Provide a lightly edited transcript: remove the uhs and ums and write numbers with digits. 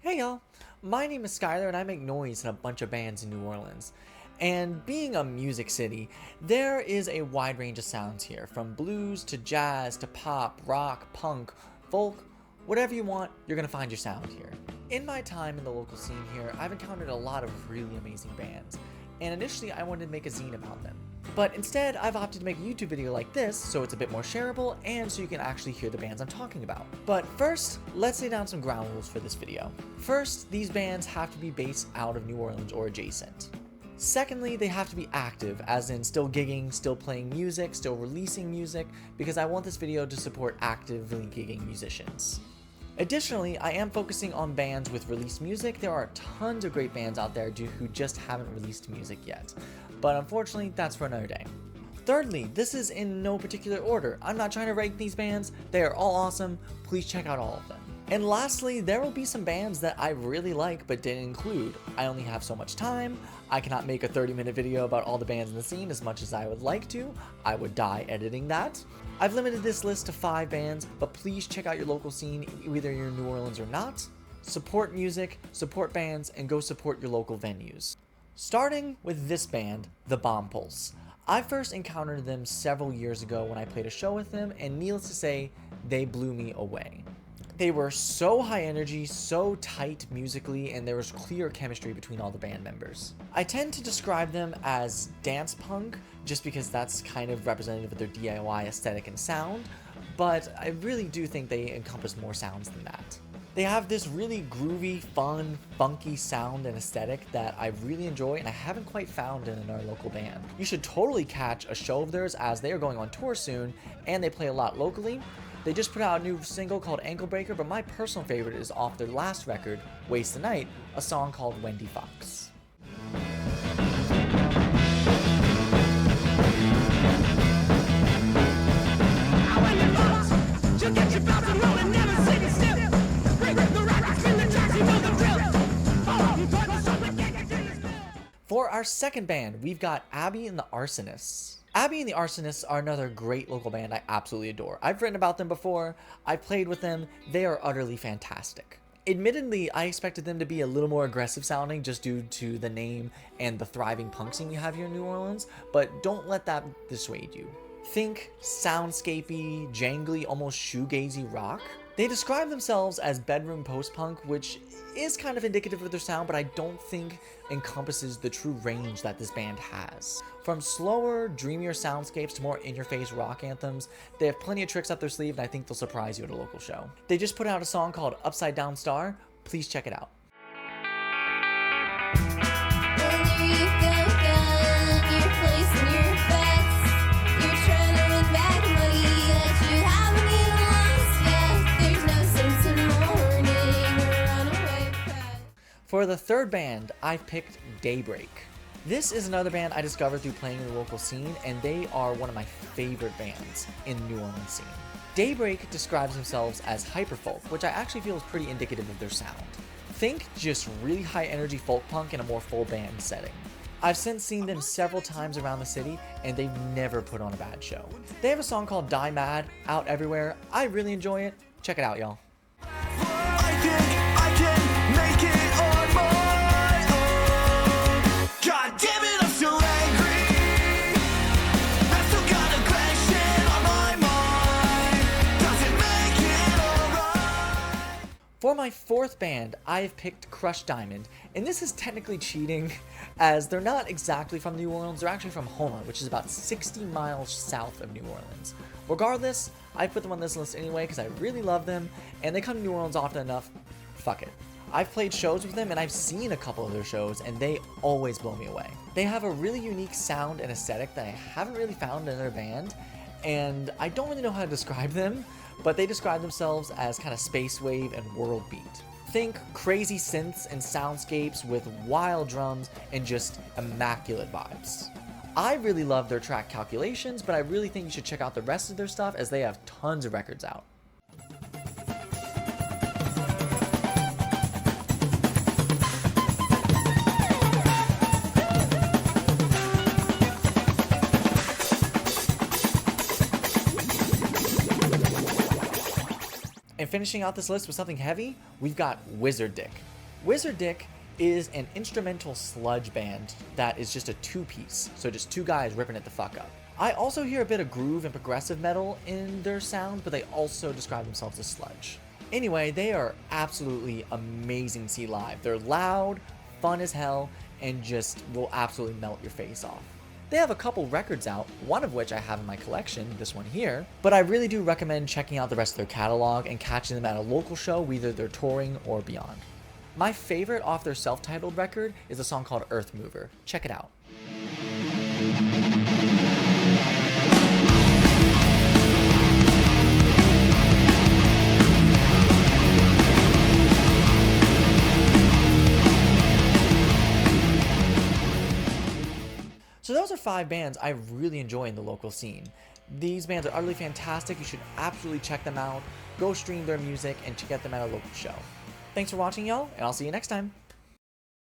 Hey y'all, my name is Skylar and I make noise in a bunch of bands in New Orleans. And being a music city, there is a wide range of sounds here, from blues to jazz to pop, rock, punk, folk, whatever you want, you're gonna find your sound here. In my time in the local scene here, I've encountered a lot of really amazing bands, and initially I wanted to make a zine about them. But instead, I've opted to make a YouTube video like this, so it's a bit more shareable and so you can actually hear the bands I'm talking about. But first, let's lay down some ground rules for this video. First, these bands have to be based out of New Orleans or adjacent. Secondly, they have to be active, as in still gigging, still playing music, still releasing music, because I want this video to support actively gigging musicians. Additionally, I am focusing on bands with released music. There are tons of great bands out there who just haven't released music yet, but unfortunately that's for another day. Thirdly, this is in no particular order. I'm not trying to rank these bands, they are all awesome, please check out all of them. And lastly, there will be some bands that I really like but didn't include. I only have so much time, I cannot make a 30-minute video about all the bands in the scene as much as I would like to. I would die editing that. I've limited this list to 5 bands, but please check out your local scene, whether you're in New Orleans or not. Support music, support bands, and go support your local venues. Starting with this band, The Bomb Pulse. I first encountered them several years ago when I played a show with them, and needless to say, they blew me away. They were so high energy, so tight musically, and there was clear chemistry between all the band members. I tend to describe them as dance punk, just because that's kind of representative of their DIY aesthetic and sound, but I really do think they encompass more sounds than that. They have this really groovy, fun, funky sound and aesthetic that I really enjoy and I haven't quite found in our local band. You should totally catch a show of theirs as they are going on tour soon and they play a lot locally. They just put out a new single called Ankle Breaker, but my personal favorite is off their last record, Waste the Night, a song called Wendy Fox. For our second band, we've got Abby and the Arsonists. Abby and the Arsonists are another great local band I absolutely adore. I've written about them before, I've played with them, they are utterly fantastic. Admittedly, I expected them to be a little more aggressive sounding just due to the name and the thriving punk scene we have here in New Orleans, but don't let that dissuade you. Think soundscapey, jangly, almost shoegazy rock. They describe themselves as bedroom post-punk, which is kind of indicative of their sound, but I don't think encompasses the true range that this band has. From slower, dreamier soundscapes to more in-your-face rock anthems, they have plenty of tricks up their sleeve and I think they'll surprise you at a local show. They just put out a song called Upside Down Star, please check it out. For the third band, I've picked Daybreak. This is another band I discovered through playing in the local scene, and they are one of my favorite bands in the New Orleans scene. Daybreak describes themselves as hyperfolk, which I actually feel is pretty indicative of their sound. Think just really high energy folk punk in a more full band setting. I've since seen them several times around the city, and they've never put on a bad show. They have a song called Die Mad out everywhere. I really enjoy it. Check it out, y'all. For my fourth band, I've picked Crushed Diamond, and this is technically cheating as they're not exactly from New Orleans, they're actually from Houma, which is about 60 miles south of New Orleans. Regardless, I put them on this list anyway because I really love them, and they come to New Orleans often enough, fuck it. I've played shows with them and I've seen a couple of their shows and they always blow me away. They have a really unique sound and aesthetic that I haven't really found in their band, and I don't really know how to describe them, but they describe themselves as kind of space wave and world beat. Think crazy synths and soundscapes with wild drums and just immaculate vibes. I really love their track Calculations, but I really think you should check out the rest of their stuff as they have tons of records out. And finishing out this list with something heavy, we've got Wizard Dick. Wizard Dick is an instrumental sludge band that is just a two-piece, so just two guys ripping it the fuck up. I also hear a bit of groove and progressive metal in their sound, but they also describe themselves as sludge. Anyway, they are absolutely amazing to see live. They're loud, fun as hell, and just will absolutely melt your face off. They have a couple records out, one of which I have in my collection, this one here, but I really do recommend checking out the rest of their catalog and catching them at a local show, whether they're touring or beyond. My favorite off their self-titled record is a song called Earth Mover. Check it out. So those are 5 bands I really enjoy in the local scene. These bands are utterly fantastic. You should absolutely check them out. Go stream their music and get them at a local show. Thanks for watching, y'all, and I'll see you next time.